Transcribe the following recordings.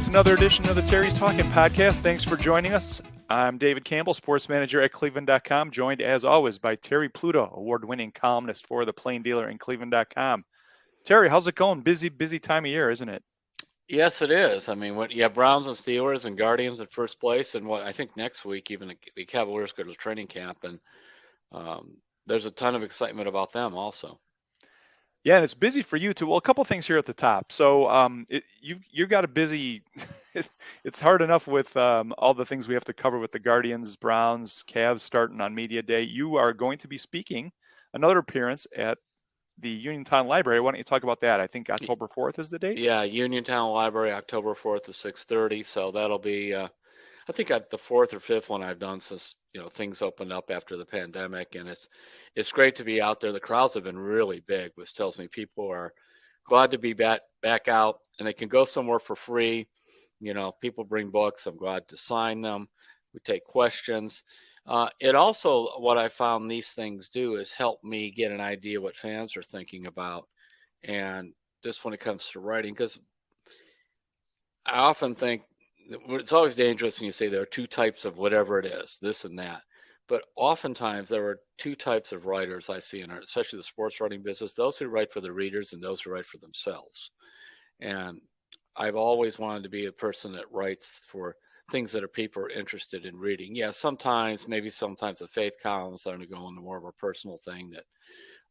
It's another edition of the Terry's Talkin podcast. Thanks for joining us. I'm David Campbell, sports manager at cleveland.com, joined as always by Terry Pluto, award-winning columnist for the Plain Dealer and cleveland.com. Terry, how's it going? Busy time of year, isn't it? Yes, it is. I mean, you have Browns and Steelers and Guardians at first place, and I think next week even the Cavaliers go to training camp, and there's a ton of excitement about them also. Yeah, and it's busy for you too. Well, a couple things here at the top. So you've got a busy. It's hard enough with all the things we have to cover with the Guardians, Browns, Cavs starting on media day. You are going to be speaking another appearance at the Uniontown Library. Why don't you talk about that? I think October 4th is the date. Yeah, Uniontown Library, October 4th to 6:30. So that'll be, I think, the fourth or fifth one I've done since things opened up after the pandemic, and it's great to be out there. The crowds have been really big, which tells me people are glad to be back out, and they can go somewhere for free. People bring books. I'm glad to sign them. We take questions. It also, what I found these things do is help me get an idea what fans are thinking about, and just when it comes to writing, because I often think it's always dangerous when you say there are two types of whatever it is, this and that. But oftentimes there are two types of writers I see in especially the sports writing business, those who write for the readers and those who write for themselves. And I've always wanted to be a person that writes for things that people are interested in reading. Yeah, sometimes the faith columns are going to go into more of a personal thing that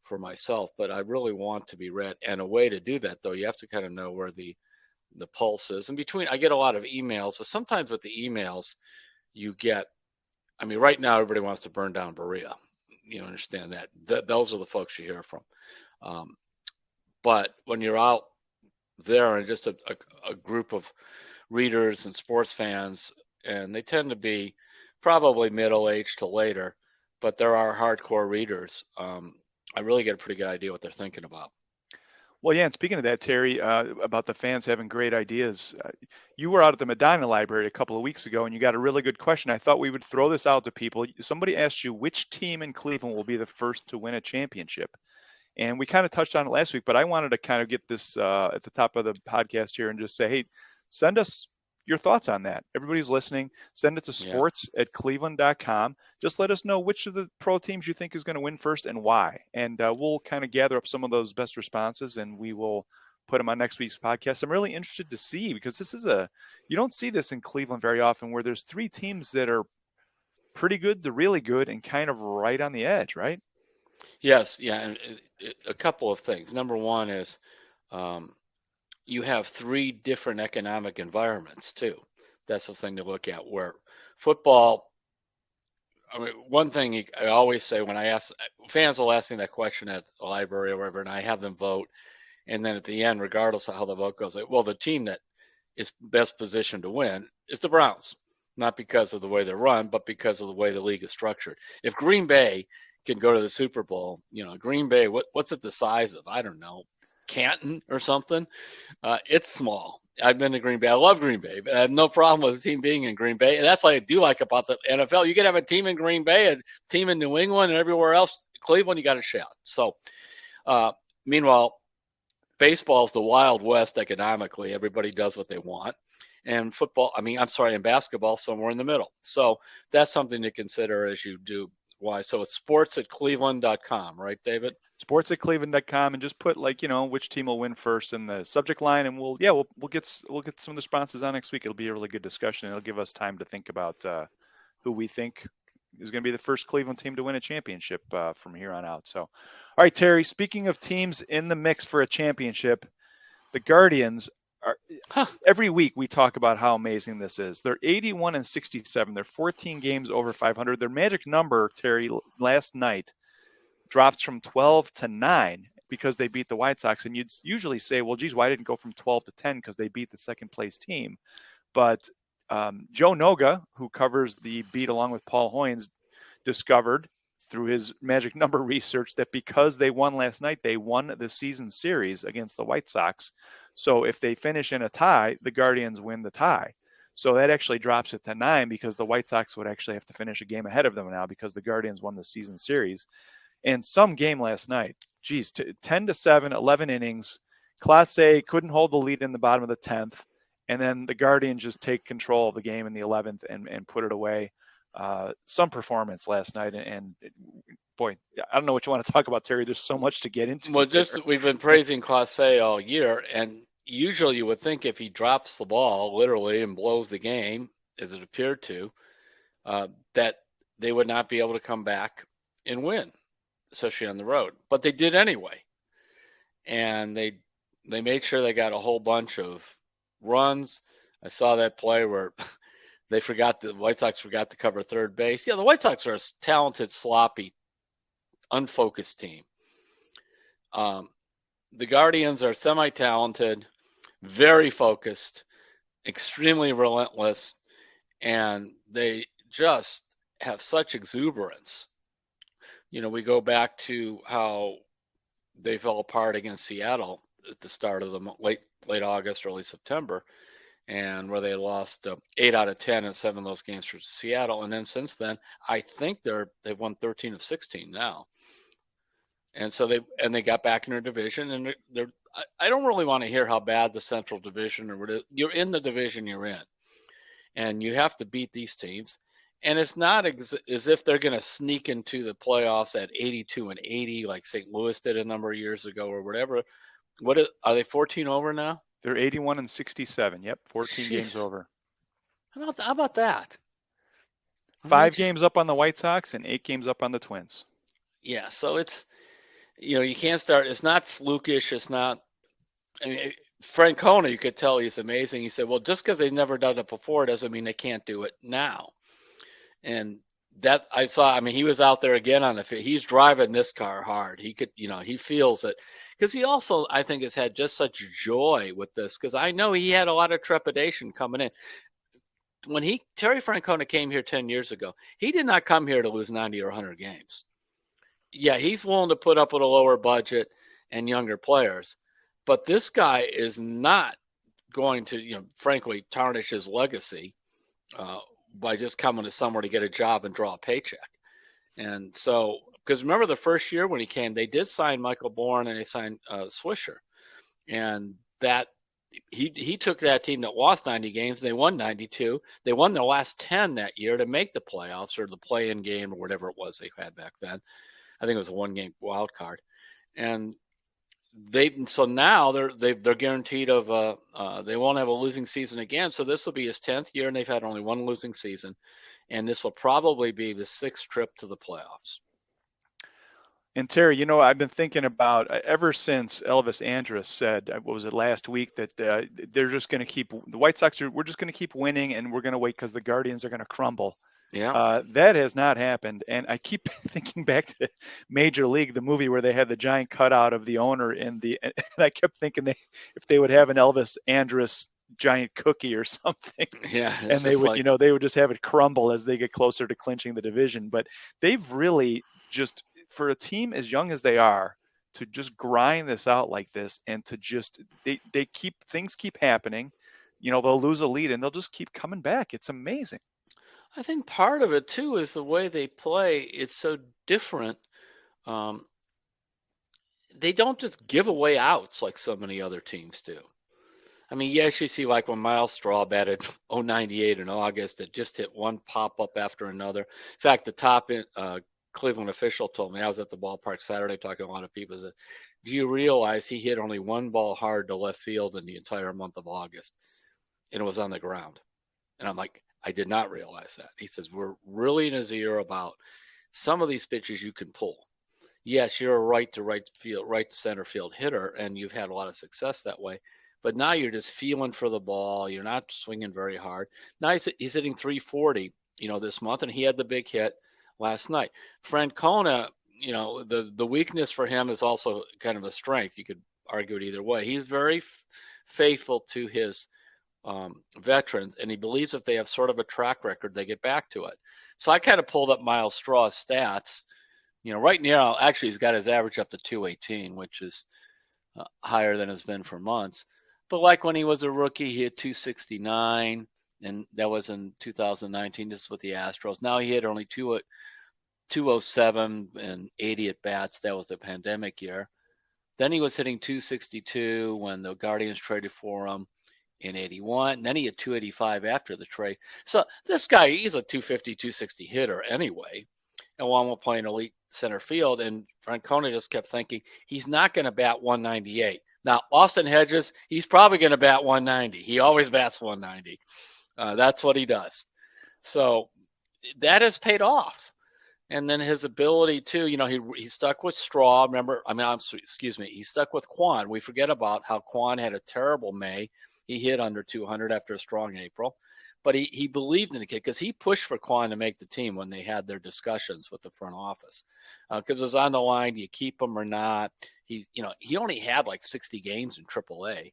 for myself, but I really want to be read. And a way to do that, though, you have to kind of know where the pulse is. And I get a lot of emails, but sometimes with the emails you get, I mean, right now everybody wants to burn down Berea. You understand that. Those are the folks you hear from. But when you're out there and just a group of readers and sports fans, and they tend to be probably middle-aged to later, but there are hardcore readers. I really get a pretty good idea what they're thinking about. Well, yeah, and speaking of that, Terry, about the fans having great ideas, you were out at the Medina Library a couple of weeks ago, and you got a really good question. I thought we would throw this out to people. Somebody asked you which team in Cleveland will be the first to win a championship. And we kind of touched on it last week, but I wanted to kind of get this at the top of the podcast here and just say, hey, send us your thoughts on that. Everybody's listening. Send it to sports@cleveland.com. Just let us know which of the pro teams you think is going to win first and why. And we'll kind of gather up some of those best responses, and we will put them on next week's podcast. I'm really interested to see, because this is you don't see this in Cleveland very often, where there's three teams that are pretty good to really good and kind of right on the edge, right? Yes, yeah, and a couple of things. Number one is you have three different economic environments too. That's the thing to look at. Where football, I mean, one thing I always say when I ask fans will ask me that question at the library or wherever, and I have them vote, and then at the end, regardless of how the vote goes, well, the team that is best positioned to win is the Browns, not because of the way they're run, but because of the way the league is structured. If Green Bay can go to the Super Bowl, Green Bay, what's it the size of? I don't know, Canton or something. It's small. I've been to Green Bay. I love Green Bay, but I have no problem with a team being in Green Bay. And that's what I do like about the NFL. You can have a team in Green Bay, a team in New England, and everywhere else. Cleveland, you got to shout. So, meanwhile, baseball is the Wild West economically. Everybody does what they want. And and basketball, somewhere in the middle. So that's something to consider as you do. Why? So it's sports@cleveland.com, right, David? Sports@cleveland.com, and just put which team will win first in the subject line, and we'll get some of the responses on next week. It'll be a really good discussion. It'll give us time to think about who we think is going to be the first Cleveland team to win a championship from here on out. So, all right, Terry. Speaking of teams in the mix for a championship, the Guardians. Every week we talk about how amazing this is. They're 81-67. They're 14 games over 500. Their magic number, Terry, last night drops from 12 to 9 because they beat the White Sox. And you'd usually say, well, geez, why didn't it go from 12 to 10? Because they beat the second place team. But Joe Noga, who covers the beat along with Paul Hoynes, discovered through his magic number research that because they won last night, they won the season series against the White Sox. So if they finish in a tie, the Guardians win the tie. So that actually drops it to 9 because the White Sox would actually have to finish a game ahead of them now because the Guardians won the season series. And some game last night, 10-7, 11 innings. Clase couldn't hold the lead in the bottom of the 10th. and then the Guardians just take control of the game in the 11th and put it away. Some performance last night, and boy, I don't know what you want to talk about, Terry. There's so much to get into. Well, just we've been praising Clase all year, and usually you would think if he drops the ball literally and blows the game, as it appeared to, that they would not be able to come back and win, especially on the road. But they did anyway, and they made sure they got a whole bunch of runs. I saw that play where the White Sox forgot to cover third base. Yeah, the White Sox are a talented, sloppy, unfocused team. The Guardians are semi-talented, very focused, extremely relentless, and they just have such exuberance. We go back to how they fell apart against Seattle at the start of the late August, early September, and where they lost 8 out of 10 in 7 of those games for Seattle. And then since then, I think they've won 13 of 16 now. And so they got back in their division, and I don't really want to hear how bad the Central Division you're in the division you're in, and you have to beat these teams. And it's not as if they're going to sneak into the playoffs at 82-80 like St. Louis did a number of years ago or whatever. Are they 14 over now? They're 81-67. Yep, 14 Jeez. Games over. How about that? 5 games up on the White Sox and 8 games up on the Twins. Yeah, so it's, you can't start. It's not flukish. It's not. I mean, Francona, you could tell he's amazing. He said, well, just because they've never done it before doesn't mean they can't do it now. And that I saw, I mean, he was out there again on the field. He's driving this car hard. He could, he feels it. Because he also, I think, has had just such joy with this. Because I know he had a lot of trepidation coming in. When Terry Francona came here 10 years ago, he did not come here to lose 90 or 100 games. Yeah, he's willing to put up with a lower budget and younger players. But this guy is not going to, frankly, tarnish his legacy by just coming to somewhere to get a job and draw a paycheck. And so, because remember the first year when he came, they did sign Michael Bourne and they signed Swisher. And that he took that team that lost 90 games. They won 92. They won the last 10 that year to make the playoffs or the play-in game or whatever it was they had back then. I think it was a 1-game wild card. And so now they're guaranteed of they won't have a losing season again. So this will be his 10th year, and they've had only 1 losing season, and this will probably be the 6th trip to the playoffs. And Terry, I've been thinking about ever since Elvis Andrus said, what was it, last week, that they're just going to keep the White Sox. We're just going to keep winning, and we're going to wait because the Guardians are going to crumble. Yeah, that has not happened. And I keep thinking back to Major League, the movie where they had the giant cutout of the owner and I kept thinking if they would have an Elvis Andrus giant cookie or something, yeah, and they would, they would just have it crumble as they get closer to clinching the division. But they've really just, for a team as young as they are, to just grind this out like this and to just, things keep happening. They'll lose a lead and they'll just keep coming back. It's amazing. I think part of it too is the way they play. It's so different. They don't just give away outs like so many other teams do. I mean, yes, you see like when Myles Straw batted 098 in August, that just hit one pop-up after another. In fact, the top Cleveland official told me, I was at the ballpark Saturday talking to a lot of people, said, do you realize he hit only 1 ball hard to left field in the entire month of August? And it was on the ground. And I'm like, I did not realize that. He says, we're really in his ear about some of these pitches you can pull. Yes, you're a right to center field hitter, and you've had a lot of success that way. But now you're just feeling for the ball. You're not swinging very hard. Now he's hitting 340, this month, and he had the big hit last night. Francona, the weakness for him is also kind of a strength. You could argue it either way. He's very faithful to his veterans, and he believes if they have sort of a track record, they get back to it. So I kind of pulled up Myles Straw's stats. Right now, actually, he's got his average up to 218, which is higher than it's been for months. But like when he was a rookie, he had 269, and that was in 2019. This is with the Astros. Now he had only 207 and 80 at bats. That was the pandemic year. Then he was hitting 262 when the Guardians traded for him in 81. And then he had 285 after the trade. So this guy, he's a 250, 260 hitter anyway. And one will play in elite center field. And Francona just kept thinking he's not going to bat 198. Now, Austin Hedges, he's probably going to bat 190. He always bats 190. That's what he does. So that has paid off. And then his ability to, he stuck with Straw. He stuck with Quan. We forget about how Quan had a terrible May. He hit under 200 after a strong April. But he believed in the kid because he pushed for Quan to make the team when they had their discussions with the front office. Because it was on the line, do you keep him or not? He only had like 60 games in AAA,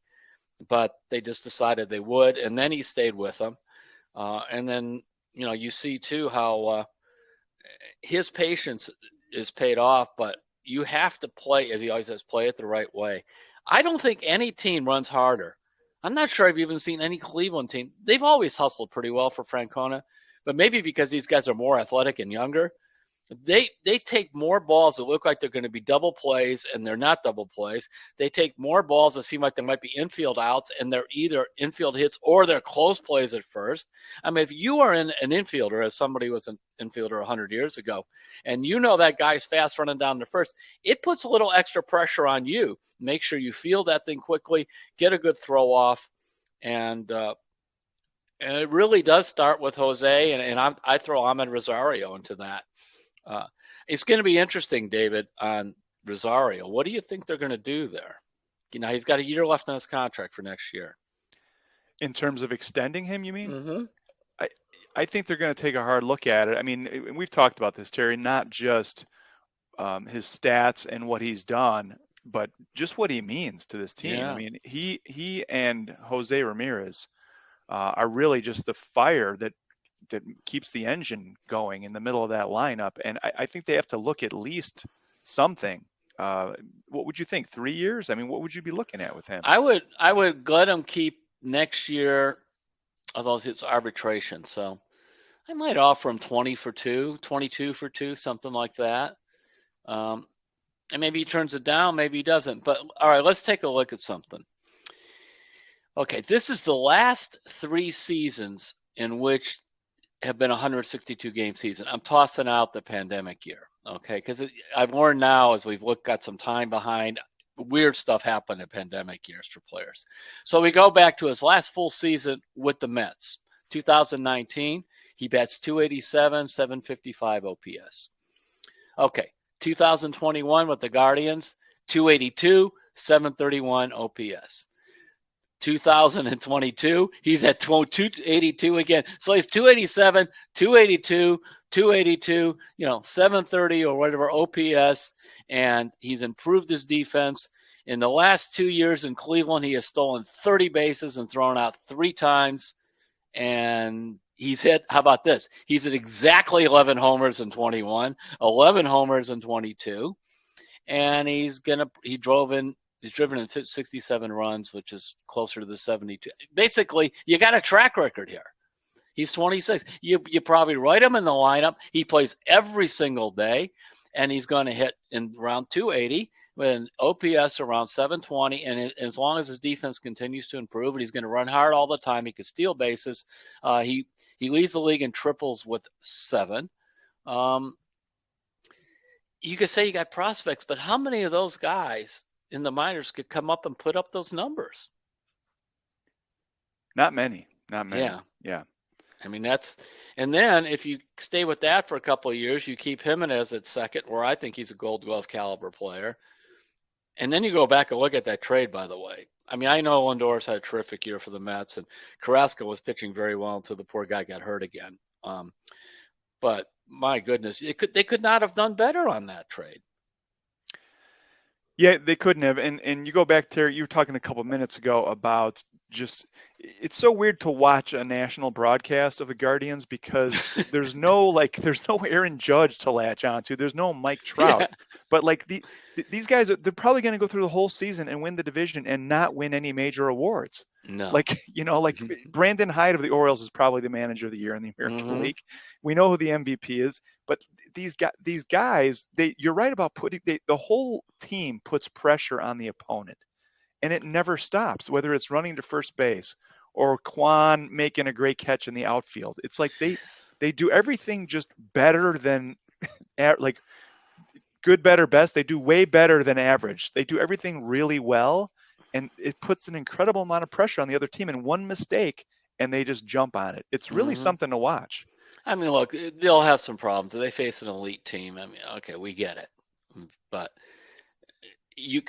but they just decided they would. And then he stayed with them. And then, you see too how his patience is paid off, but you have to play, as he always says, play it the right way. I don't think any team runs harder. I'm not sure I've even seen any Cleveland team. They've always hustled pretty well for Francona, but maybe because these guys are more athletic and younger, they take more balls that look like they're going to be double plays, and they're not double plays. They take more balls that seem like they might be infield outs, and they're either infield hits or they're close plays at first. I mean, if you are an infielder, as somebody was an infielder 100 years ago, and that guy's fast running down to first, it puts a little extra pressure on you. Make sure you feel that thing quickly, get a good throw off, and it really does start with Jose, and I throw Amed Rosario into that. It's going to be interesting, David, on Rosario. What do you think they're going to do there? He's got a year left on his contract for next year. In terms of extending him, you mean? Mm-hmm. I think they're going to take a hard look at it. I mean, we've talked about this, Terry, not just his stats and what he's done, but just what he means to this team. Yeah. I mean, he and Jose Ramirez are really just the fire that keeps the engine going in the middle of that lineup. And I think they have to look at least something. What would you think? 3 years? I mean, what would you be looking at with him? I would let him keep next year, although it's arbitration. So I might offer him 20 for 2, 22 for 2, something like that. And maybe he turns it down, maybe he doesn't. But all right, let's take a look at something. Okay, this is the last 3 seasons in which have been 162 game season. I'm tossing out the pandemic year, okay? Because I've learned now, as we've got some time behind, weird stuff happened in pandemic years for players. So we go back to his last full season with the Mets, 2019. He bats 287, 755 OPS. Okay, 2021 with the Guardians, 282, 731 OPS. 2022, he's at 282 again. So he's 287, 282, 282, 730 or whatever OPS, and he's improved his defense. In the last 2 years in Cleveland, he has stolen 30 bases and thrown out 3 times, and he's hit, how about this? He's at exactly 11 homers in 21, 11 homers in 22, and he's driven in 67 runs, which is closer to the 72. Basically, you got a track record here. He's 26. You probably write him in the lineup. He plays every single day, and he's going to hit in around 280 with an OPS around 720. And as long as his defense continues to improve, and he's going to run hard all the time, he can steal bases. He leads the league in triples with 7. You could say you got prospects, but how many of those guys in the minors could come up and put up those numbers? Not many. Yeah. I mean, and then if you stay with that for a couple of years, you keep Jimenez at second, where I think he's a Gold Glove caliber player. And then you go back and look at that trade, by the way. I mean, I know Lindor's had a terrific year for the Mets, and Carrasco was pitching very well until the poor guy got hurt again. But my goodness, they could not have done better on that trade. Yeah, they couldn't have. And you go back, Terry, you were talking a couple minutes ago about just, it's so weird to watch a national broadcast of the Guardians because there's no Aaron Judge to latch onto. There's no Mike Trout. Yeah. But these guys, they're probably going to go through the whole season and win the division and not win any major awards. No. Brandon Hyde of the Orioles is probably the manager of the year in the American League. We know who the MVP is, but these guys, you're right about the whole team puts pressure on the opponent, and it never stops, whether it's running to first base or Quan making a great catch in the outfield. It's like they do everything just better than like good, better, best. They do way better than average. They do everything really well, and it puts an incredible amount of pressure on the other team. And one mistake, and they just jump on it. It's really Mm-hmm. something to watch. I mean, look, they'll have some problems. They face an elite team. I mean, okay, we get it. But you,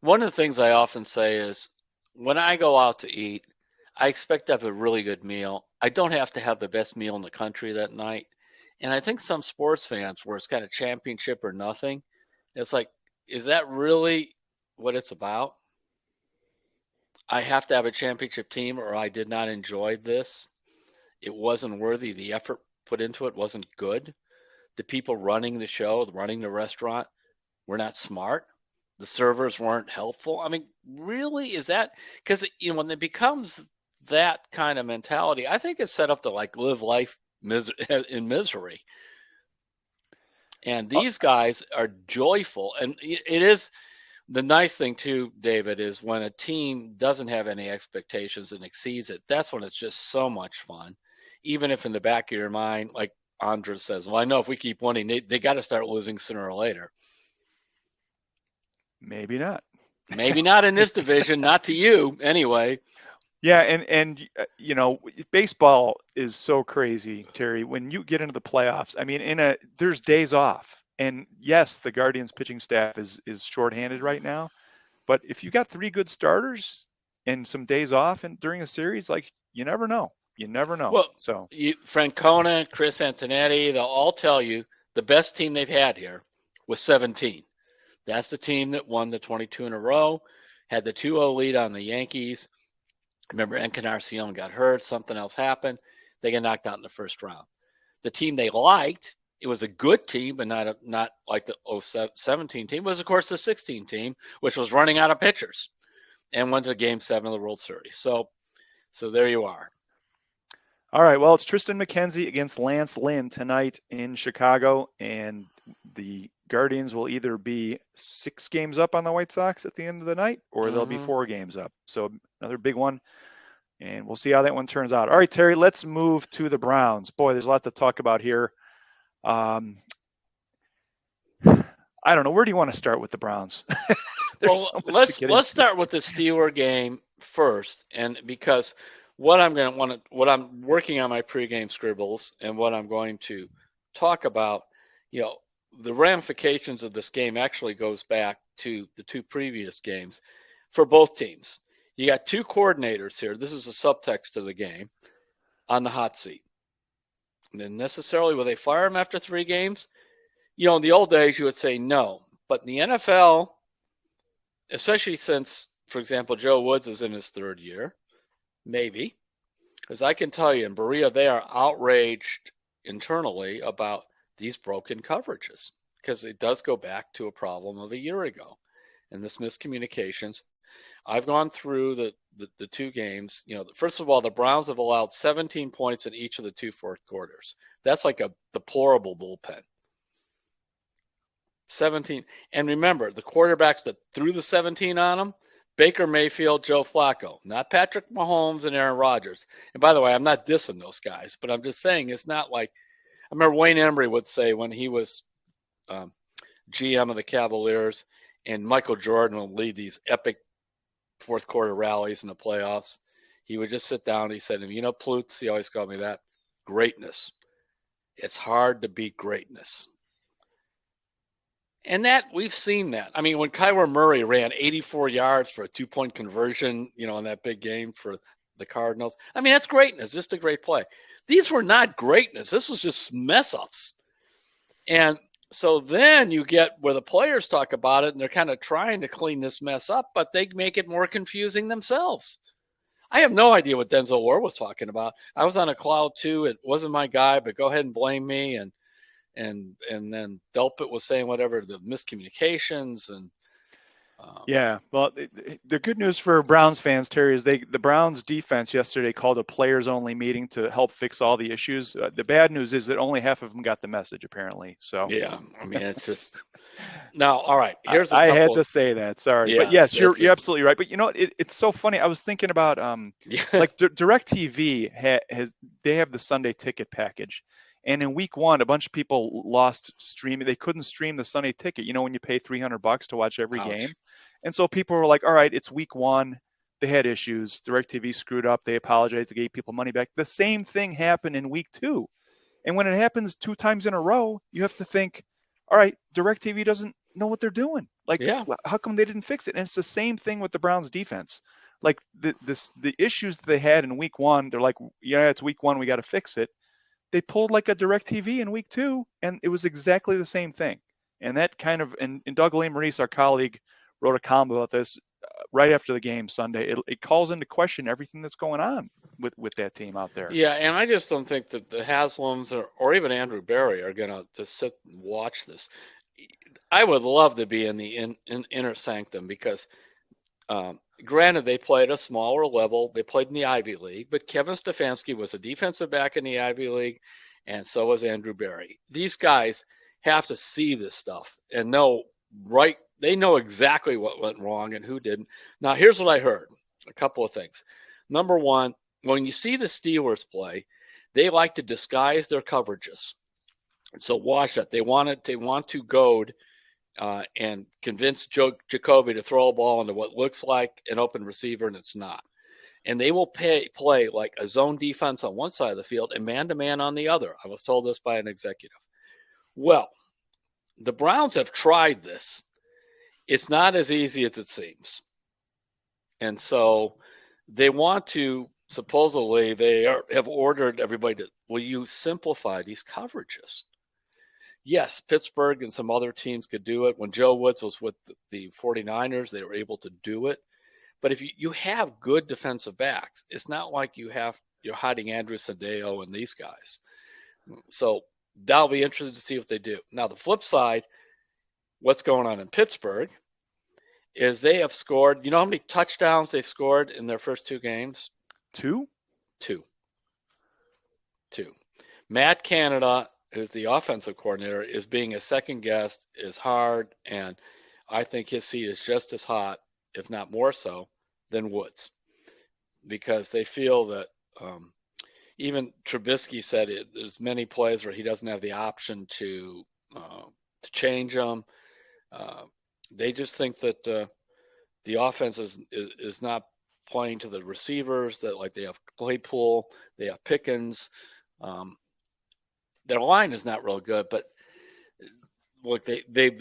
one of the things I often say is when I go out to eat, I expect to have a really good meal. I don't have to have the best meal in the country that night. And I think some sports fans, where it's kind of championship or nothing, it's like, is that really what it's about? I have to have a championship team or I did not enjoy this. It wasn't worthy. The effort put into it wasn't good. The people running the show, running the restaurant, were not smart. The servers weren't helpful. I mean, really, is that because when it becomes that kind of mentality, I think it's set up to like live life in misery. And these guys are joyful, and it is the nice thing too, David, is when a team doesn't have any expectations and exceeds it. That's when it's just so much fun. Even if in the back of your mind, like Andrus says, well, I know if we keep winning, they got to start losing sooner or later. Maybe not. Maybe not in this division, not to you anyway. Yeah, and baseball is so crazy, Terry. When you get into the playoffs, I mean, there's days off, and yes, the Guardians pitching staff is shorthanded right now, but if you got 3 good starters and some days off and during a series, like you never know. You never know. Well, so Francona, Chris Antonetti, they'll all tell you the best team they've had here was 17. That's the team that won the 22 in a row, had the 2-0 lead on the Yankees. Remember, Encarnacion got hurt. Something else happened. They got knocked out in the first round. The team they liked, it was a good team, but not like the 17 team, was, of course, the 16 team, which was running out of pitchers and went to Game 7 of the World Series. So there you are. All right. Well, it's Tristan McKenzie against Lance Lynn tonight in Chicago, and the Guardians will either be 6 games up on the White Sox at the end of the night, or they'll be 4 games up. So another big one, and we'll see how that one turns out. All right, Terry, let's move to the Browns. Boy, there's a lot to talk about here. I don't know. Where do you want to start with the Browns? Well, so let's start with the Steeler game first, and because what I'm working on my pregame scribbles and what I'm going to talk about, the ramifications of this game actually goes back to the 2 previous games for both teams. You got 2 coordinators here. This is a subtext to the game on the hot seat. And then necessarily will they fire him after 3 games? In the old days, you would say no. But in the NFL, especially since, for example, Joe Woods is in his 3rd year, maybe. Because I can tell you, in Berea, they are outraged internally about these broken coverages. Because it does go back to a problem of a year ago. And this miscommunications. I've gone through the 2 games. First of all, the Browns have allowed 17 points in each of the 2 fourth quarters. That's like a deplorable bullpen. 17. And remember, the quarterbacks that threw the 17 on them, Baker Mayfield, Joe Flacco, not Patrick Mahomes and Aaron Rodgers. And by the way, I'm not dissing those guys, but I'm just saying it's not like – I remember Wayne Embry would say when he was GM of the Cavaliers and Michael Jordan would lead these epic fourth quarter rallies in the playoffs, he would just sit down and he said, Plutz, he always called me that, greatness. It's hard to beat greatness. And that we've seen that. I mean, when Kyler Murray ran 84 yards for a 2-point conversion, in that big game for the Cardinals, I mean, that's greatness, just a great play. These were not greatness. This was just mess ups. And so then you get where the players talk about it and they're kind of trying to clean this mess up, but they make it more confusing themselves. I have no idea what Denzel Ward was talking about. I was on a cloud too. It wasn't my guy, but go ahead and blame me. And then Delpit was saying whatever, the miscommunications. And Yeah, well, the good news for Browns fans, Terry, is the Browns defense yesterday called a players-only meeting to help fix all the issues. The bad news is that only half of them got the message, apparently. So Yeah, I mean, it's just now. All right, I, here's a I had couple. to say that. Sorry, but Yes, yes, you're this you're is. absolutely right. But you know, it's so funny. I was thinking about Yeah. like DirecTV has they have the Sunday ticket package, and in week one, a bunch of people lost streaming. They couldn't stream the Sunday ticket. You know, when you pay $300 to watch every game, Ouch. and so people were like, "All right, it's week one." They had issues. DirecTV screwed up. They apologized. They gave people money back. The same thing happened in week two. And when it happens two times in a row, you have to think, all right, DirecTV doesn't know what they're doing. Like, Yeah. how come they didn't fix it? And it's the same thing with the Browns defense. Like the issues that they had in week one, they're like, yeah, it's week one, we got to fix it. They pulled like a DirecTV in week two, and it was exactly the same thing. And that kind of, and Doug Maurice, our colleague, wrote a column about this right after the game Sunday. It calls into question everything that's going on with that team out there. Yeah, and I just don't think that the Haslams or even Andrew Barry are going to just sit and watch this. I would love to be in the inner sanctum because, granted, they played a smaller level. They played in the Ivy League, but Kevin Stefanski was a defensive back in the Ivy League, and so was Andrew Barry. These guys have to see this stuff and know right. They know exactly what went wrong and who didn't. Now, here's what I heard. A couple of things. Number one, when you see the Steelers play, they like to disguise their coverages. So watch that. They want to goad and convince Jacoby to throw a ball into what looks like an open receiver and it's not. And they will play like a zone defense on one side of the field and man-to-man on the other. I was told this by an executive. Well, the Browns have tried this. It's not as easy as it seems. And so they want to, supposedly, have ordered everybody to, will you simplify these coverages? Yes, Pittsburgh and some other teams could do it. When Joe Woods was with the 49ers, they were able to do it. But if you have good defensive backs, it's not like you're hiding Andrew Sadeo and these guys. So that'll be interesting to see what they do. Now, the flip side, what's going on in Pittsburgh is they have scored. You know how many touchdowns they've scored in their first two games? Two. Matt Canada, who's the offensive coordinator, is being a second guest, is hard, and I think his seat is just as hot, if not more so, than Woods, because they feel that even Trubisky said there's many plays where he doesn't have the option to change them. They just think that the offense is not playing to the receivers, that like they have Claypool, they have Pickens. Their line is not real good, but look, they beat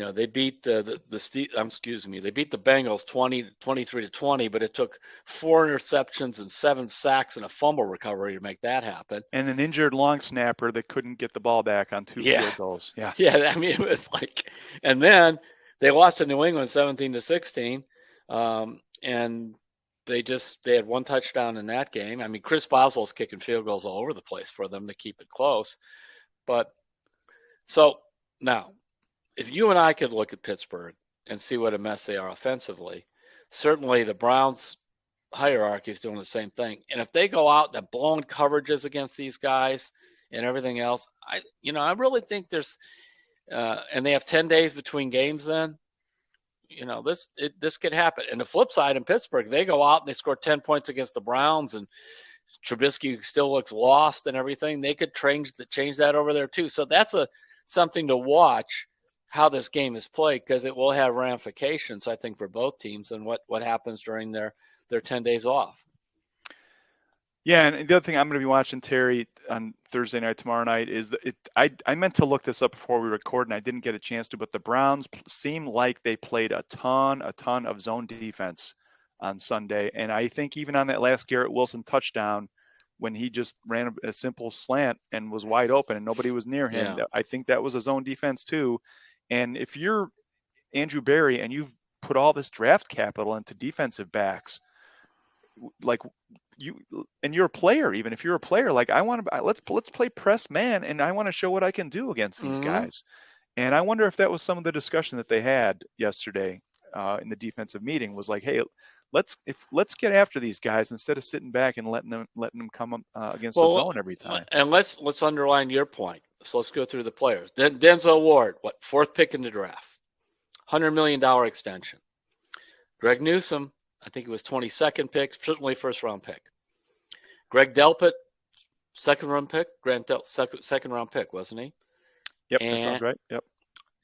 they beat the Bengals 23-20, but it took 4 interceptions and 7 sacks and a fumble recovery to make that happen. And an injured long snapper that couldn't get the ball back on 2 field goals. Yeah. Yeah, I mean, it was like, and then they lost to New England 17-16, and they had 1 touchdown in that game. I mean, Chris Boswell's kicking field goals all over the place for them to keep it close. But so now, if you and I could look at Pittsburgh and see what a mess they are offensively, certainly the Browns hierarchy is doing the same thing. And if they go out and blown coverages against these guys and everything else, I really think there's and they have 10 days between games then, this could happen. And the flip side in Pittsburgh, they go out and they score 10 points against the Browns and Trubisky still looks lost and everything. They could change that over there too. So that's something to watch, how this game is played, because it will have ramifications, I think, for both teams and what happens during their 10 days off. Yeah, and the other thing I'm going to be watching, Terry, on Thursday night, tomorrow night, is I meant to look this up before we record, and I didn't get a chance to, but the Browns seem like they played a ton of zone defense on Sunday, and I think even on that last Garrett Wilson touchdown, when he just ran a simple slant and was wide open and nobody was near him, Yeah. I think that was a zone defense too. And if you're Andrew Barry and you've put all this draft capital into defensive backs, like you're a player, even if you're a player, like let's play press man, and I want to show what I can do against these guys. And I wonder if that was some of the discussion that they had yesterday in the defensive meeting was like, hey, let's get after these guys instead of sitting back and letting them come against the zone every time. And let's underline your point. So let's go through the players. Denzel Ward, fourth pick in the draft, $100 million extension. Greg Newsome, I think it was 22nd pick, certainly first round pick. Greg Delpit, second round pick, second round pick, wasn't he? Yep, that sounds right. Yep.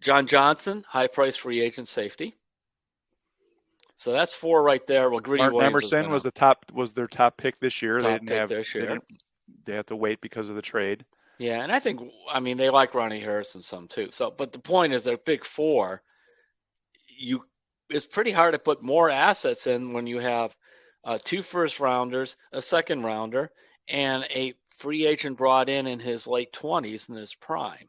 John Johnson, high price free agent safety. So that's 4 right there. Well, Greedy Martin Williams Emerson was their top pick this year. They had to wait because of the trade. Yeah, and they like Ronnie Harrison some too. So, but the point is, they're big 4. It's pretty hard to put more assets in when you have 2 first rounders, a second rounder, and a free agent brought in his late 20s in his prime.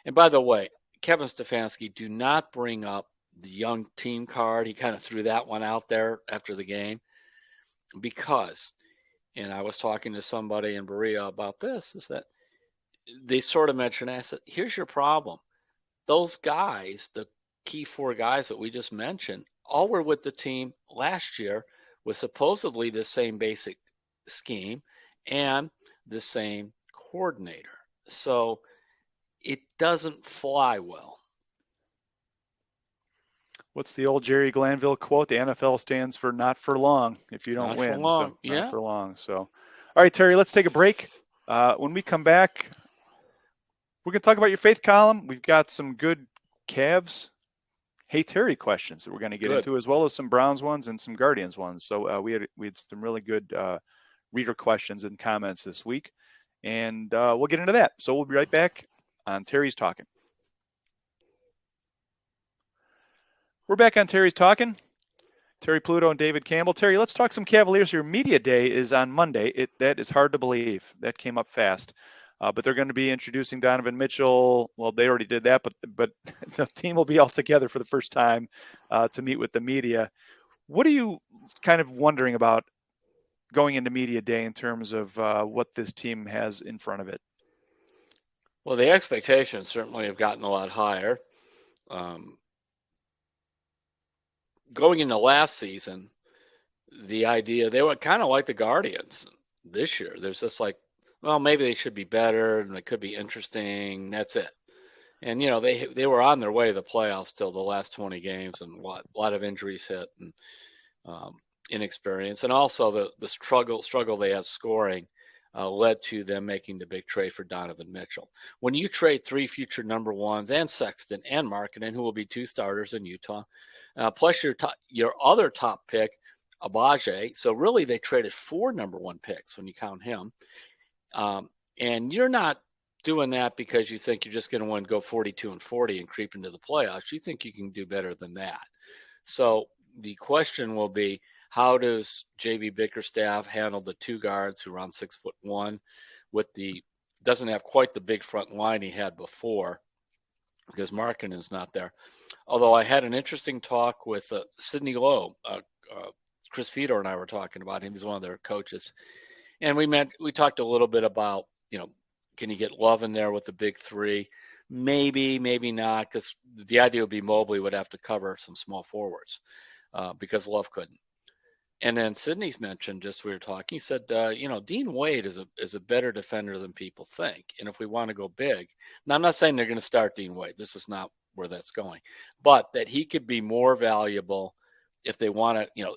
And by the way, Kevin Stefanski, do not bring up the young team card. He kind of threw that one out there after the game because, and I was talking to somebody in Berea about this, is that they sort of mentioned, I said, here's your problem. Those guys, the key 4 guys that we just mentioned, all were with the team last year with supposedly the same basic scheme and the same coordinator. So it doesn't fly well. What's the old Jerry Glanville quote? The NFL stands for not for long if you don't not win. For long. So yeah. Not for long. So, all right, Terry, let's take a break. When we come back, we're going to talk about your faith column. We've got some good Cavs Hey Terry questions that we're going to get into, as well as some Browns ones and some Guardians ones. So we had some really good reader questions and comments this week, and we'll get into that. So we'll be right back on Terry's Talkin'. We're back on Terry's Talkin'. Terry Pluto and David Campbell. Terry, let's talk some Cavaliers here. Media Day is on Monday. That is hard to believe. That came up fast. But they're going to be introducing Donovan Mitchell. Well, they already did that, but the team will be all together for the first time to meet with the media. What are you kind of wondering about going into Media Day in terms of what this team has in front of it? Well, the expectations certainly have gotten a lot higher. Going into last season, the idea, they were kind of like the Guardians this year. There's just like, well, maybe they should be better and they could be interesting. That's it. And, they were on their way to the playoffs till the last 20 games, and a lot of injuries hit and inexperience. And also the struggle they had scoring led to them making the big trade for Donovan Mitchell. When you trade 3 future number ones and Sexton and Markkanen, who will be 2 starters in Utah, plus your other top pick, Abaje. So really they traded 4 number 1 picks when you count him. And you're not doing that because you think you're just going to go 42-40 and creep into the playoffs. You think you can do better than that. So the question will be, how does JV Bickerstaff handle the 2 guards who are around 6'1" doesn't have quite the big front line he had before because Markkanen is not there. Although I had an interesting talk with Sidney Lowe. Chris Fedor and I were talking about him. He's one of their coaches. And we talked a little bit about, can you get Love in there with the big 3? Maybe, maybe not, because the idea would be Mobley would have to cover some small forwards because Love couldn't. And then Sidney's mentioned, we were talking, he said, Dean Wade is a better defender than people think. And if we want to go big, now I'm not saying they're going to start Dean Wade. This is not where that's going. But that he could be more valuable if they want to,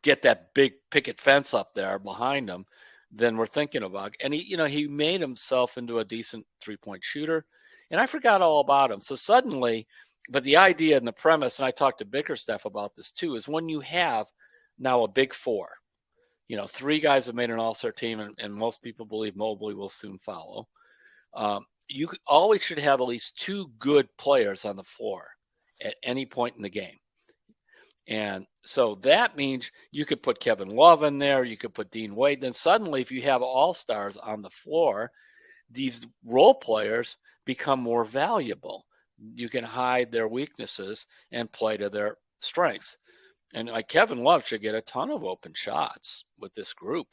get that big picket fence up there behind him than we're thinking about. And he made himself into a decent 3-point shooter. And I forgot all about him. So suddenly, but the idea and the premise, and I talked to Bickerstaff about this too, is when you have now a big 4, 3 guys have made an all-star team, and most people believe Mobley will soon follow. You always should have at least 2 good players on the floor at any point in the game. And so that means you could put Kevin Love in there, you could put Dean Wade. Then suddenly, if you have all-stars on the floor, these role players become more valuable. You can hide their weaknesses and play to their strengths. And like Kevin Love should get a ton of open shots with this group.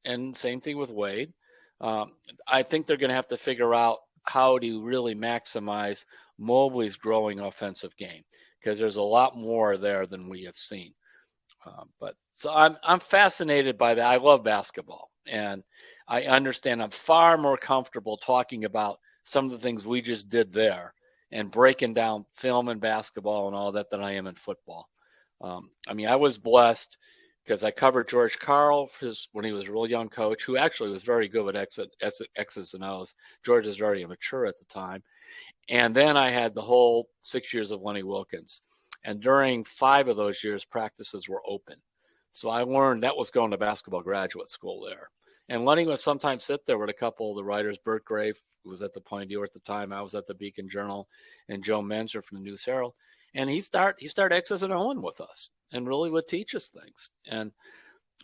And same thing with Wade. I think they're going to have to figure out how to really maximize Mobley's growing offensive game, because there's a lot more there than we have seen. But so I'm fascinated by that. I love basketball, and I understand I'm far more comfortable talking about some of the things we just did there and breaking down film and basketball and all that than I am in football. I mean, I was blessed because I covered George Karl when he was a real young coach, who actually was very good with X's and O's. George was very immature at the time. And then I had the whole 6 years of Lenny Wilkens. And during 5 of those years, practices were open. So I learned that was going to basketball graduate school there. And Lenny would sometimes sit there with a couple of the writers, Bert Grave, who was at the Pioneer at the time. I was at the Beacon Journal, and Joe Menzer from the News Herald. And he started X's and O's with us and really would teach us things. And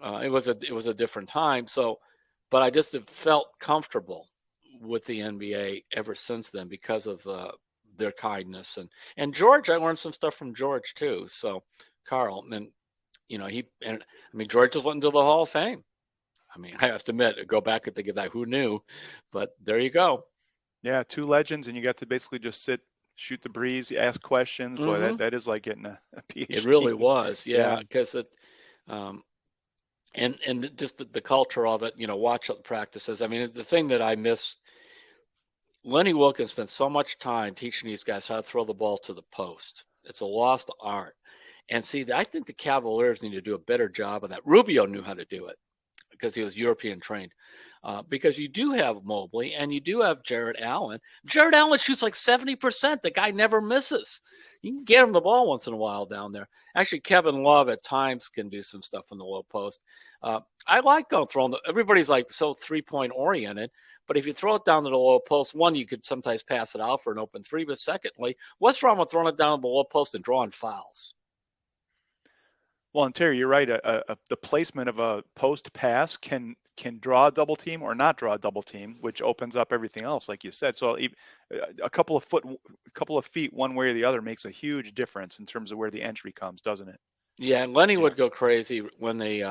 it was a different time. So, but I just have felt comfortable with the NBA ever since then because of their kindness. And George, I learned some stuff from George too. So Karl, and George just went into the Hall of Fame. I mean, I have to admit, go back and think of that. Who knew? But there you go. Yeah, 2 legends, and you got to basically just sit, shoot the breeze, ask questions. Boy, Mm-hmm. that is like getting a PhD. It really was, yeah, because it, and just the culture of it, watch the practices. I mean, the thing that I miss, Lenny Wilkens spent so much time teaching these guys how to throw the ball to the post. It's a lost art. And see, I think the Cavaliers need to do a better job of that. Rubio knew how to do it because he was European trained. Because you do have Mobley and you do have Jarrett Allen. Jarrett Allen shoots like 70%. The guy never misses. You can get him the ball once in a while down there. Actually, Kevin Love at times can do some stuff in the low post. I like going throwing. Everybody's like so 3-point oriented. But if you throw it down to the low post, one, you could sometimes pass it out for an open 3. But secondly, what's wrong with throwing it down to the low post and drawing fouls? Well, and Terry, you're right. The placement of a post pass can draw a double team or not draw a double team, which opens up everything else, like you said. So a couple of feet one way or the other makes a huge difference in terms of where the entry comes, doesn't it? Yeah, and Lenny would go crazy when they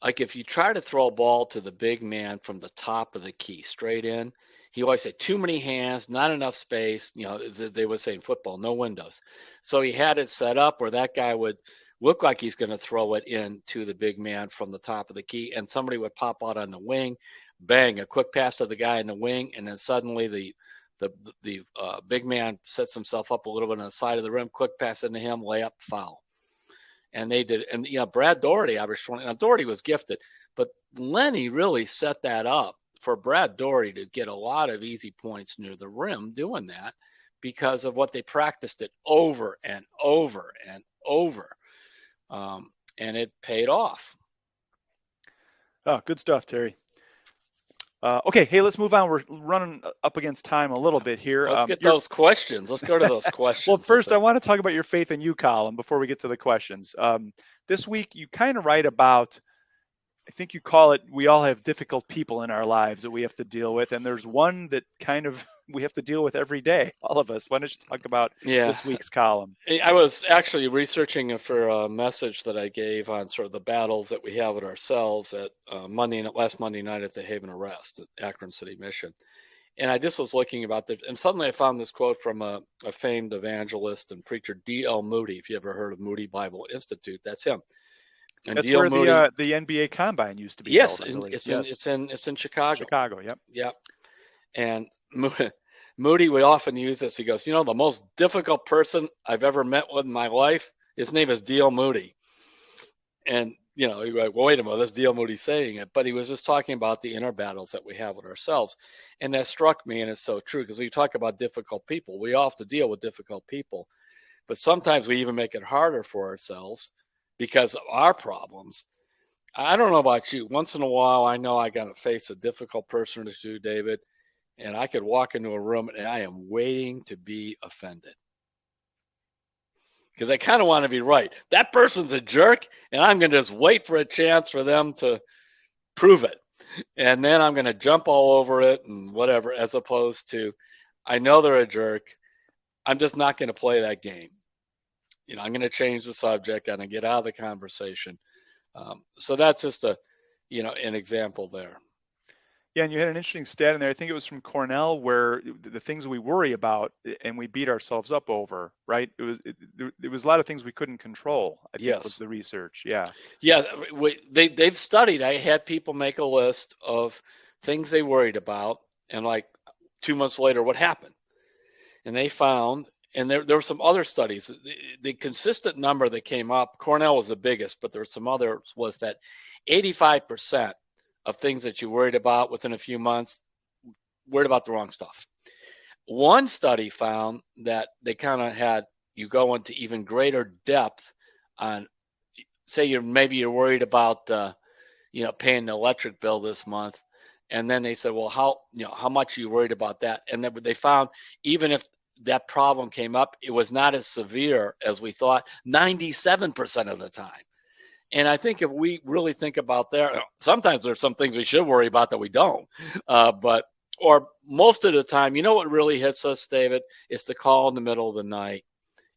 like if you try to throw a ball to the big man from the top of the key straight in, he always said too many hands, not enough space. They would say in football, no windows. So he had it set up where that guy would look like he's going to throw it in to the big man from the top of the key, and somebody would pop out on the wing, bang, a quick pass to the guy in the wing, and then suddenly the big man sets himself up a little bit on the side of the rim, quick pass into him, layup, foul. And they did, and Brad Daugherty averaged 20. Now Daugherty was gifted, but Lenny really set that up for Brad Daugherty to get a lot of easy points near the rim doing that because of what they practiced it over and over and over. And it paid off. Oh, good stuff, Terry. Okay, hey, let's move on. We're running up against time a little bit here. Let's get those questions. Let's go to those questions. Well, first, I want to talk about your faith in you column before we get to the questions. This week, you kind of write about, I think you call it, we all have difficult people in our lives that we have to deal with. And there's one that kind of we have to deal with every day, all of us. Why don't you talk about this week's column? I was actually researching for a message that I gave on sort of the battles that we have with ourselves at last Monday night at the Haven Arrest at Akron City Mission. And I just was looking about this, and suddenly I found this quote from a famed evangelist and preacher, D.L. Moody. If you ever heard of Moody Bible Institute, that's him. And that's where the NBA Combine used to be. Yes, it's in Chicago. Chicago, yep. Yep. And Moody would often use this. He goes, the most difficult person I've ever met with in my life, his name is D.L. Moody. And, you're like, well, wait a minute, that's D.L. Moody saying it. But he was just talking about the inner battles that we have with ourselves. And that struck me, and it's so true, because when you talk about difficult people, we all have to deal with difficult people. But sometimes we even make it harder for ourselves because of our problems. I don't know about you. Once in a while, I know I got to face a difficult person or two, David, and I could walk into a room and I am waiting to be offended. Because I kind of want to be right. That person's a jerk, and I'm going to just wait for a chance for them to prove it. And then I'm going to jump all over it and whatever, as opposed to, I know they're a jerk. I'm just not going to play that game. I'm going to change the subject. I'm going to get out of the conversation. So that's just an example there. Yeah, and you had an interesting stat in there. I think it was from Cornell, where the things we worry about and we beat ourselves up over, right? There was a lot of things we couldn't control, I think, was Yes. the research. Yeah. Yeah, they've studied. I had people make a list of things they worried about, and like 2 months later, what happened? And they found, and there were some other studies. The consistent number that came up, Cornell was the biggest, but there were some others, was that 85% of things that you worried about within a few months, worried about the wrong stuff. One study found that they kind of had you go into even greater depth on, say you're worried about paying the electric bill this month, and then they said, well, how much are you worried about that? And then they found, even if that problem came up, it was not as severe as we thought 97% of the time. And I think if we really think about that, sometimes there's some things we should worry about that we don't. But or most of the time, what really hits us, David, is the call in the middle of the night.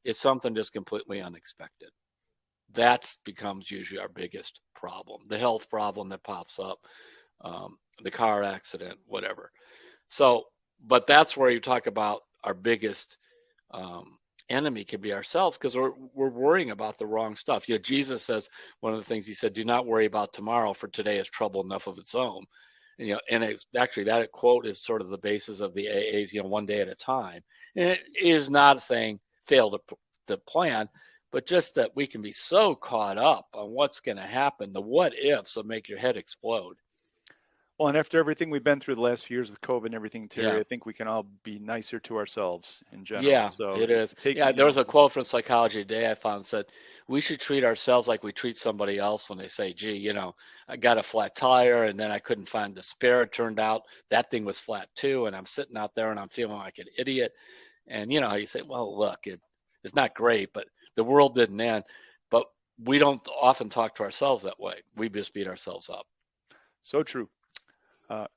It's something just completely unexpected. That becomes usually our biggest problem, the health problem that pops up, the car accident, whatever. So, but that's where you talk about our biggest enemy can be ourselves, because we're worrying about the wrong stuff. Jesus says, one of the things he said, do not worry about tomorrow, for today is trouble enough of its own. And it's actually, that quote is sort of the basis of the AA's, one day at a time. And it is not saying fail to plan, but just that we can be so caught up on what's going to happen, the what ifs will make your head explode. Well, and after everything we've been through the last few years with COVID and everything, Terry, Yeah. I think we can all be nicer to ourselves in general. Yeah, So it is. Yeah, there was a quote from Psychology Today I found, said we should treat ourselves like we treat somebody else when they say, gee, I got a flat tire and then I couldn't find the spare. It turned out that thing was flat too, and I'm sitting out there and I'm feeling like an idiot. And you say, well, look, it's not great, but the world didn't end. But we don't often talk to ourselves that way. We just beat ourselves up. So true.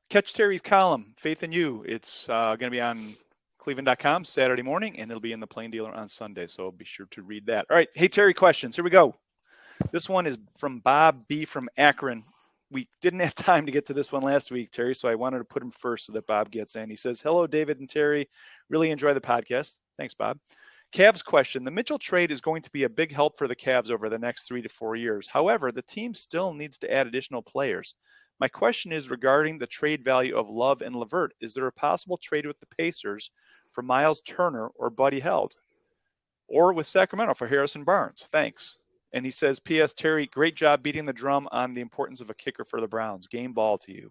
Catch Terry's column, Faith in You. It's going to be on cleveland.com Saturday morning, and it'll be in the Plain Dealer on Sunday. So be sure to read that. All right. Hey, Terry, questions. Here we go. This one is from Bob B. from Akron. We didn't have time to get to this one last week, Terry, so I wanted to put him first so that Bob gets in. He says, hello, David and Terry. Really enjoy the podcast. Thanks, Bob. Cavs question. The Mitchell trade is going to be a big help for the Cavs over the next 3 to 4 years. However, the team still needs to add additional players. My question is regarding the trade value of Love and LeVert. Is there a possible trade with the Pacers for Myles Turner or Buddy Hield? Or with Sacramento for Harrison Barnes? Thanks. And he says, P.S. Terry, great job beating the drum on the importance of a kicker for the Browns. Game ball to you.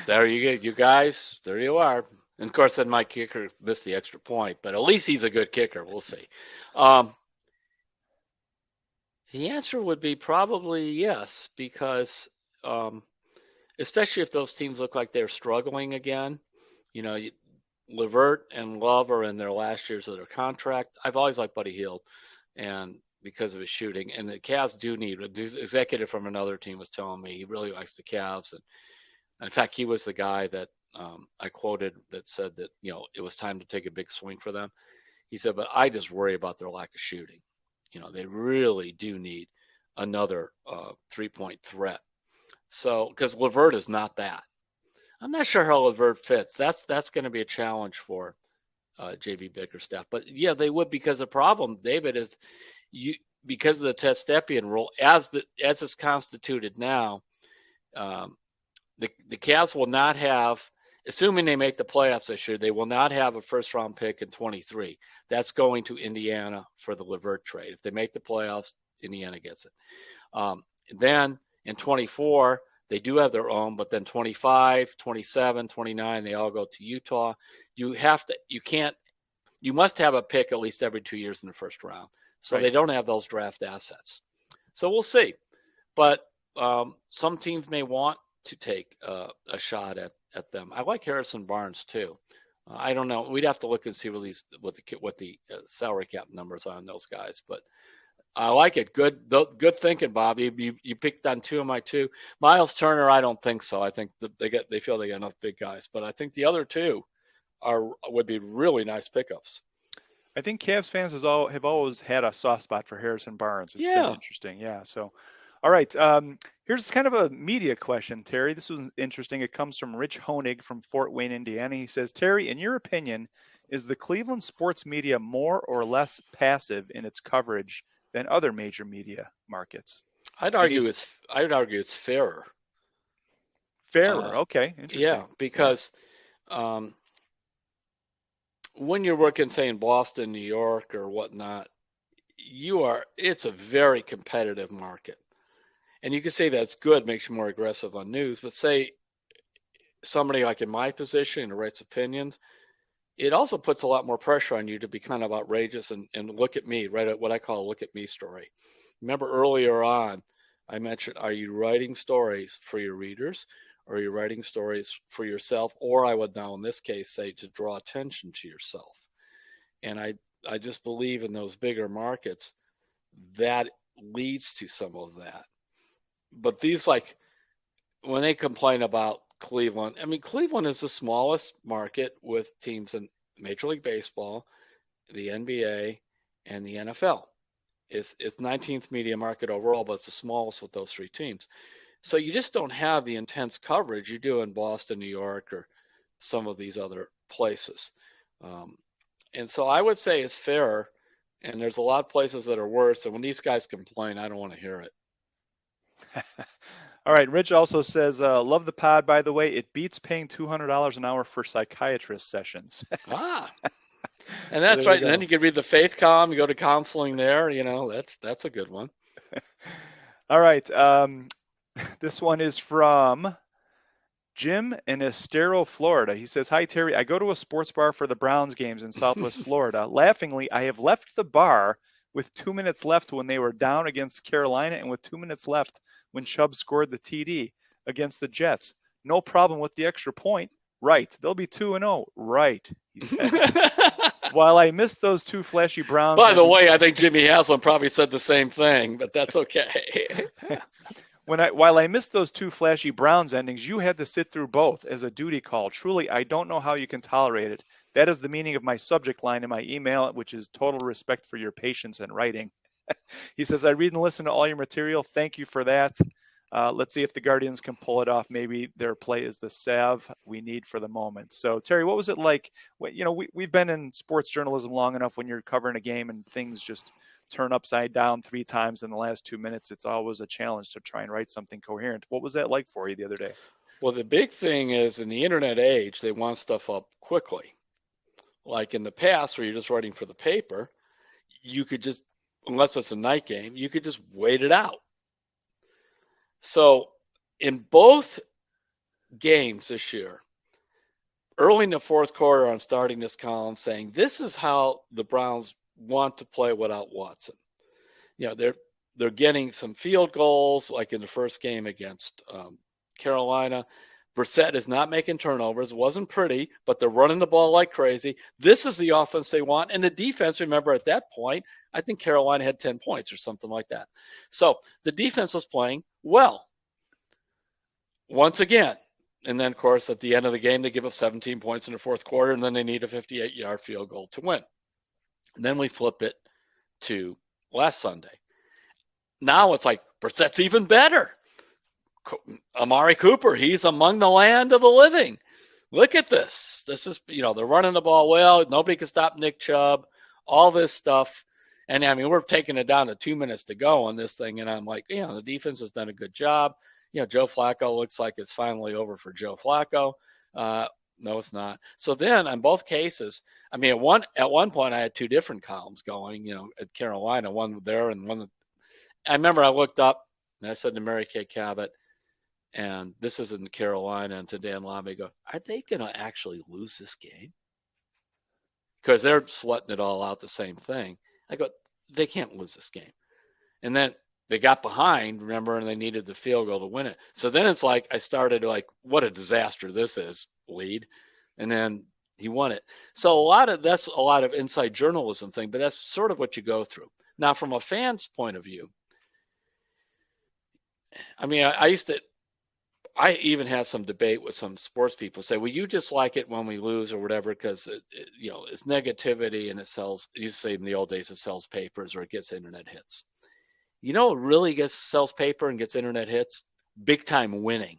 There you go, you guys. There you are. And of course, then my kicker missed the extra point, but at least he's a good kicker. We'll see. The answer would be probably yes, because especially if those teams look like they're struggling again. LeVert and Love are in their last years of their contract. I've always liked Buddy Hield, and because of his shooting, and the Cavs do need. The executive from another team was telling me he really likes the Cavs, and in fact, he was the guy that I quoted that said that it was time to take a big swing for them. He said, but I just worry about their lack of shooting. They really do need another 3-point threat. So, because LeVert is not that. I'm not sure how LeVert fits. That's going to be a challenge for JV Bickerstaff. But yeah, they would, because the problem, David, is because of the Ted Stepien rule, as it's constituted now, the Cavs will not have, assuming they make the playoffs this year, they will not have a first-round pick in 23. That's going to Indiana for the LeVert trade. If they make the playoffs, Indiana gets it. Then in 24, they do have their own, but then 25, 27, 29, they all go to Utah. You must have a pick at least every 2 years in the first round. So They don't have those draft assets. So we'll see. But some teams may want to take a shot at them. I like Harrison Barnes too. I don't know. We'd have to look and see what the salary cap numbers are on those guys, but I like it. Good thinking, Bobby. You picked on two of my two. Myles Turner, I don't think so. I think they feel they got enough big guys, but I think the other two would be really nice pickups. I think Cavs fans have always had a soft spot for Harrison Barnes. It's been interesting. Yeah. So, all right. Here's kind of a media question, Terry. This was interesting. It comes from Rich Honig from Fort Wayne, Indiana. He says, Terry, in your opinion, is the Cleveland sports media more or less passive in its coverage than other major media markets? I'd And argue he's it's fairer. fairer. Okay, Yeah, interesting. because um, when you're working, say, in Boston, New York, or whatnot, it's a very competitive market. And you can say that's good, makes you more aggressive on news, but say somebody like in my position who writes opinions, it also puts a lot more pressure on you to be kind of outrageous and look at me, write what I call a look at me story. Remember earlier on, I mentioned, are you writing stories for your readers, or are you writing stories for yourself? Or I would now, in this case, say to draw attention to yourself. And I just believe in those bigger markets that leads to some of that. But these, like, when they complain about Cleveland, I mean, Cleveland is the smallest market with teams in Major League Baseball, the NBA, and the NFL. It's 19th media market overall, but it's the smallest with those three teams. So you just don't have the intense coverage you do in Boston, New York, or some of these other places. And so I would say it's fairer, and there's a lot of places that are worse. And when these guys complain, I don't want to hear it. All right. Rich also says, love the pod, by the way. It beats paying $200 an hour for psychiatrist sessions. And that's There you right. And then go. you can read the Faith column, you go to counseling there. That's a good one. All right. This one is from Jim in Estero, Florida. He says, hi, Terry. I go to a sports bar for the Browns games in Southwest Florida. Laughingly, I have left the bar with 2 minutes left when they were down against Carolina and with 2 minutes left when Chubb scored the TD against the Jets. No problem with the extra point. Right. They'll be 2-0. Right, he says. While I missed those two flashy Browns By the endings, way, I think Jimmy Haslam probably said the same thing, but that's okay. while I missed those two flashy Browns endings, you had to sit through both as a duty call. Truly, I don't know how you can tolerate it. That is the meaning of my subject line in my email, which is total respect for your patience and writing. He says, I read and listen to all your material. Thank you for that. Let's see if the Guardians can pull it off. Maybe their play is the salve we need for the moment. So, Terry, what was it like? We've been in sports journalism long enough. When you're covering a game and things just turn upside down 3 times in the last 2 minutes, it's always a challenge to try and write something coherent. What was that like for you the other day? Well, the big thing is, in the internet age, they want stuff up quickly. Like in the past, where you're just writing for the paper, you could just, unless it's a night game, you could just wait it out. So in both games this year, early in the fourth quarter, I'm starting this column saying this is how the Browns want to play without Watson. They're getting some field goals, like in the first game against Carolina. Brissett is not making turnovers. It wasn't pretty, but they're running the ball like crazy. This is the offense they want. And the defense, remember, at that point, I think Carolina had 10 points or something like that. So the defense was playing well. Once again. And then, of course, at the end of the game, they give up 17 points in the fourth quarter, and then they need a 58-yard field goal to win. And then we flip it to last Sunday. Now it's like, Brissett's even better. Amari Cooper, he's among the land of the living. Look at this. This is, they're running the ball well. Nobody can stop Nick Chubb, all this stuff. And I mean, we're taking it down to 2 minutes to go on this thing. And I'm like, the defense has done a good job. Joe Flacco looks like it's finally over for Joe Flacco. No, it's not. So then on both cases, I mean, at one point I had 2 different columns going, at Carolina, one there and one. I remember I looked up and I said to Mary Kay Cabot, and this is in Carolina, and to Dan Lobby, I go, are they going to actually lose this game? Because they're sweating it all out, the same thing. I go, they can't lose this game. And then they got behind, remember, and they needed the field goal to win it. So then it's like I started like, what a disaster this is, lead. And then he won it. So that's a lot of inside journalism thing, but that's sort of what you go through. Now, from a fan's point of view, I mean, I even had some debate with some sports people say, well, you just like it when we lose or whatever, because it's negativity and it sells. You say in the old days it sells papers or it gets internet hits. It really sells paper and gets internet hits? big time winning.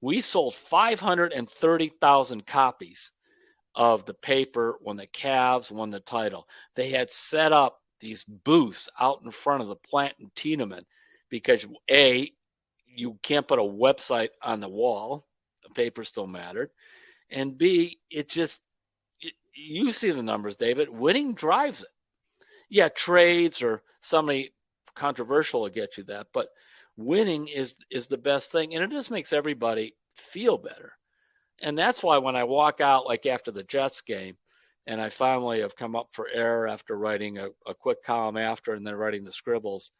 We sold 530,000 copies of the paper when the Cavs won the title. They had set up these booths out in front of the plant in Tiedemann because A, you can't put a website on the wall. The paper still mattered. And B, you see the numbers, David. Winning drives it. Yeah, trades or somebody controversial will get you that, but winning is the best thing, and it just makes everybody feel better. And that's why when I walk out, like after the Jets game, and I finally have come up for air after writing a quick column after and then writing the scribbles,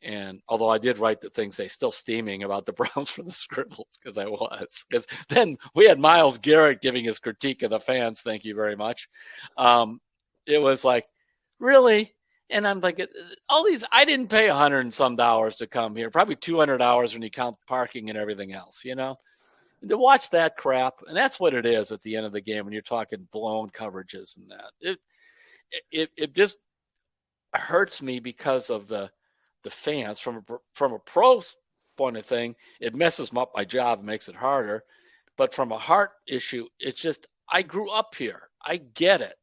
and although I did write the things they still steaming about the Browns for the scribbles because then we had Myles Garrett giving his critique of the fans. Thank you very much. It was like, really? And I'm like, all these, I didn't pay $100 and some to come here, probably $200 when you count parking and everything else, And to watch that crap, and that's what it is at the end of the game when you're talking blown coverages and that. It just hurts me because of the fans. From a pro's point of thing, it messes up my job and makes it harder. But from a heart issue, it's just, I grew up here. I get it.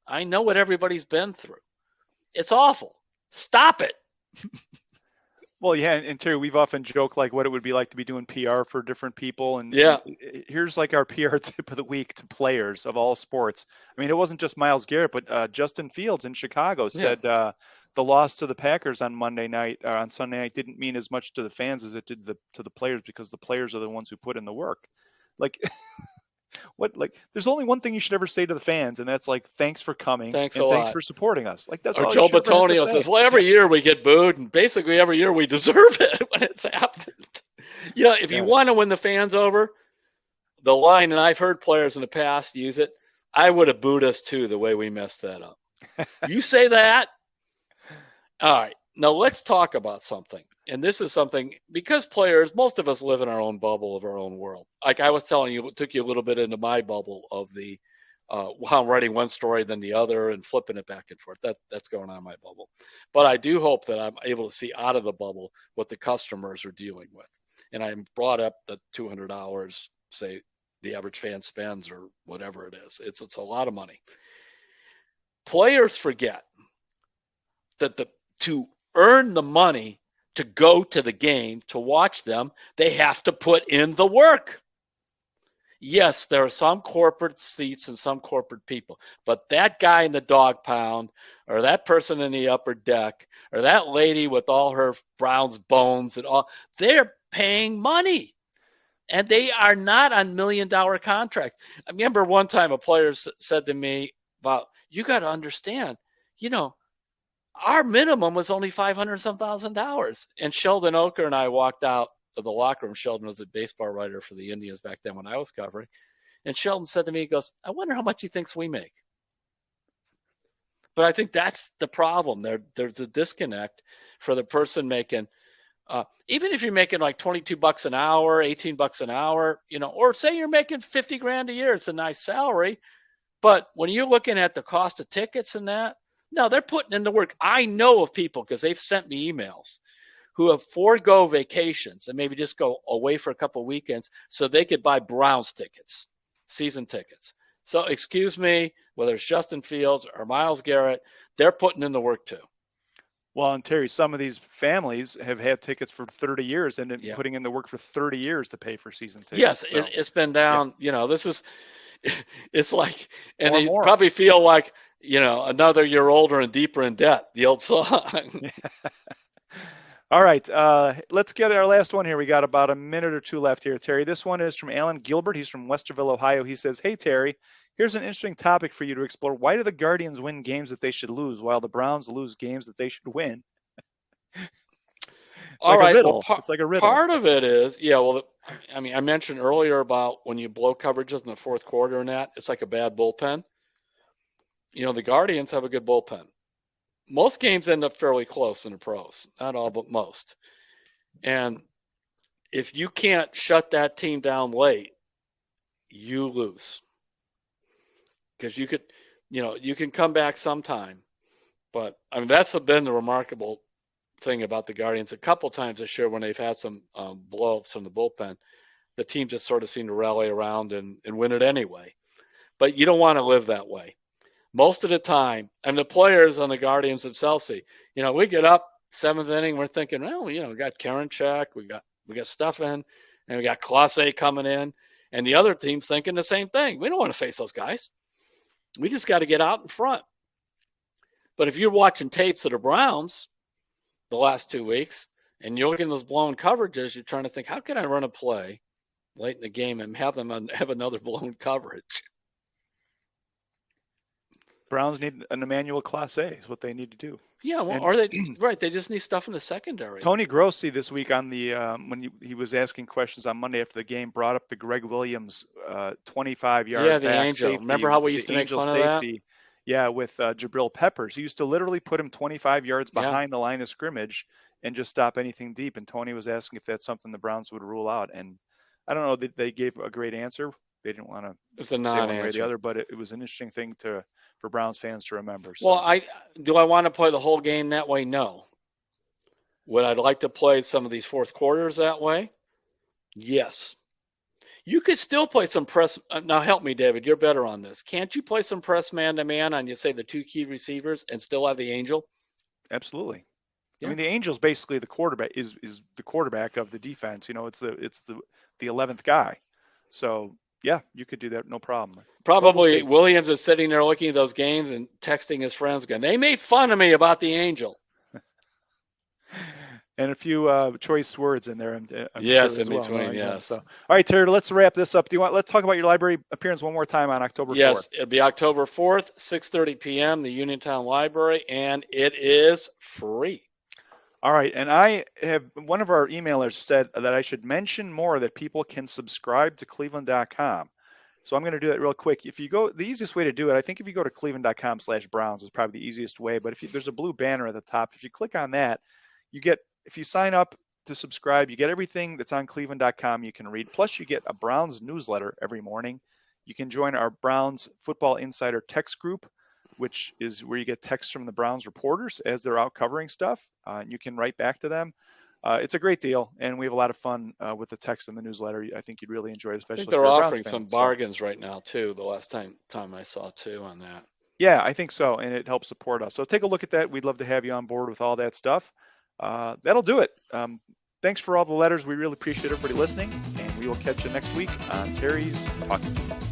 I know what everybody's been through. It's awful. Stop it. Well, yeah, and Terry, we've often joked like what it would be like to be doing PR for different people. And yeah, here's like our PR tip of the week to players of all sports. I mean, it wasn't just Myles Garrett, but Justin Fields in Chicago said the loss to the Packers on Sunday night didn't mean as much to the fans as it did to the players, because the players are the ones who put in the work. Like, there's only one thing you should ever say to the fans, and that's like, thanks for coming. Thanks for supporting us. Like, that's or all Joe Batonio says, well, every year we get booed, and basically every year we deserve it when it's happened. If you want to win the fans over, the line, and I've heard players in the past use it, I would have booed us too, the way we messed that up. You say that? All right. Now let's talk about something. And this is something, because players, most of us live in our own bubble of our own world. Like I was telling you, it took you a little bit into my bubble of the how I'm writing one story, then the other, and flipping it back and forth. That's going on in my bubble. But I do hope that I'm able to see out of the bubble what the customers are dealing with. And I brought up the $200, say, the average fan spends, or whatever it is. It's a lot of money. Players forget that to earn the money to go to the game, to watch them, they have to put in the work. Yes, there are some corporate seats and some corporate people, but that guy in the dog pound, or that person in the upper deck, or that lady with all her Browns bones and all, they're paying money. And they are not on $1 million contracts. I remember one time a player said to me, "Well, you got to understand, our minimum was only $500,000. And Sheldon Oker and I walked out of the locker room. Sheldon was a baseball writer for the Indians back then when I was covering. And Sheldon said to me, he goes, I wonder how much he thinks we make. But I think that's the problem. There's a disconnect for the person making, even if you're making like $22 an hour, $18 an hour, or say you're making $50,000 a year, it's a nice salary. But when you're looking at the cost of tickets and that, no, they're putting in the work. I know of people, because they've sent me emails, who have forego vacations and maybe just go away for a couple of weekends so they could buy Browns tickets, season tickets. So excuse me, whether it's Justin Fields or Myles Garrett, they're putting in the work too. Well, and Terry, some of these families have had tickets for 30 years and been putting in the work for 30 years to pay for season tickets. Yes, so it's been down. This is, it's like, and they probably feel like, another year older and deeper in debt, the old song. All right, let's get our last one here. We got about a minute or two left here, Terry. This one is from Alan Gilbert. He's from Westerville, Ohio. He says, hey, Terry, here's an interesting topic for you to explore. Why do the Guardians win games that they should lose while the Browns lose games that they should win? All right. Well, it's like a riddle. Part of it is, I mentioned earlier about when you blow coverages in the fourth quarter and that, it's like a bad bullpen. The Guardians have a good bullpen. Most games end up fairly close in the pros. Not all, but most. And if you can't shut that team down late, you lose. Because you could, you can come back sometime. But, that's been the remarkable thing about the Guardians. A couple times this year when they've had some blowups from the bullpen, the team just sort of seemed to rally around and win it anyway. But you don't want to live that way. Most of the time, and the players on the Guardians themselves see, we get up 7th inning, we're thinking, well, we got Karinchak, we got Stefan, and we got Clase coming in, and the other team's thinking the same thing. We don't want to face those guys. We just got to get out in front. But if you're watching tapes of the Browns the last 2 weeks, and you're looking at those blown coverages, you're trying to think, how can I run a play late in the game and have them have another blown coverage? Browns need an Emmanuel Clase is what they need to do. Yeah, well, or they just need stuff in the secondary. Tony Grossi this week on the when he was asking questions on Monday after the game brought up the Greg Williams 25-yard the back Angel. safety. Remember how we used to make fun of that? Yeah, with Jabril Peppers. He used to literally put him 25 yards behind the line of scrimmage and just stop anything deep. And Tony was asking if that's something the Browns would rule out. And I don't know that they gave a great answer. They didn't want to say one way or the other, but it was an interesting thing for Browns fans to remember. So. Well, do I want to play the whole game that way? No. Would I like to play some of these fourth quarters that way? Yes. You could still play some press. Now help me, David. You're better on this. Can't you play some press man-to-man on, you say, the two key receivers and still have the Angel? Absolutely. Yeah. I mean, the Angel's basically the quarterback is the quarterback of the defense. It's the 11th guy. So yeah, you could do that, no problem. Probably Williams is sitting there looking at those games and texting his friends, going, "They made fun of me about the Angel." And a few choice words in there. Yes, sure in between, yes. So, all right, Terry, let's wrap this up. Let's talk about your library appearance one more time on October 4th. Yes, it'll be October 4th, 6:30 p.m., the Uniontown Library, and it is free. All right, and one of our emailers said that I should mention more that people can subscribe to cleveland.com. So I'm going to do that real quick. If you go, the easiest way to do it, I think if you go to cleveland.com/Browns is probably the easiest way. But there's a blue banner at the top. If you click on that, if you sign up to subscribe, you get everything that's on cleveland.com you can read. Plus, you get a Browns newsletter every morning. You can join our Browns Football Insider text group, which is where you get texts from the Browns reporters as they're out covering stuff. And you can write back to them. It's a great deal, and we have a lot of fun with the text and the newsletter. I think you'd really enjoy it, especially I think they're offering some bargains right now, too, the last time I saw, too, on that. Yeah, I think so, and it helps support us. So take a look at that. We'd love to have you on board with all that stuff. That'll do it. Thanks for all the letters. We really appreciate everybody listening, and we will catch you next week on Terry's Talkin.